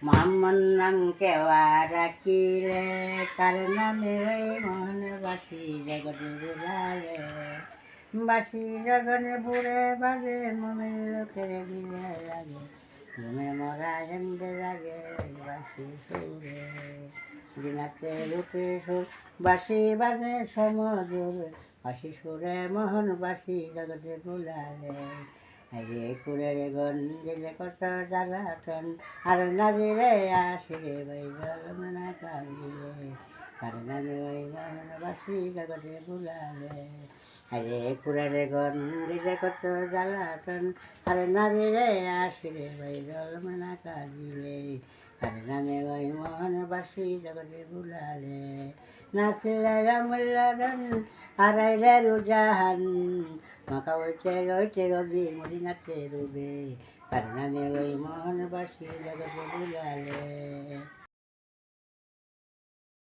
মোহাম্মদ নাম কেওয়া রাখিলে তার নামে ওই মোহনবাসী জগতে বুঝালে বাসি জগনে বুড়ে বাজে মমিন লোকের দিলে লাগে ঘুমে মরা হেমদে লাগে বাসি সুরে দিনাতে রূপে সুর বাসি বাজে সমজুর বাসি সুরে মোহনবাসী জগতে বুলালে আরে কুড়ের গন দিলে কত জ্বালাতন আর নাজিরে আসিরে ভাই জলমনা কাঁদিলে আর নামে ওই মোহনবাসী জগতে বুলালে আরে কুড়ের গন দিলে কত জ্বালাতন আর নাজিরে আসিরে ভাই জলমনা কাঁদিলে আর নামে ওই মোহনবাসী জগতে বুলালে নাচলে রামুল্লাদন আড়াইলে রুজাহান মাকা হইতে রবি মদিনাতে রবে কার নামে ওই মোহনবাসী জগতে বুলালে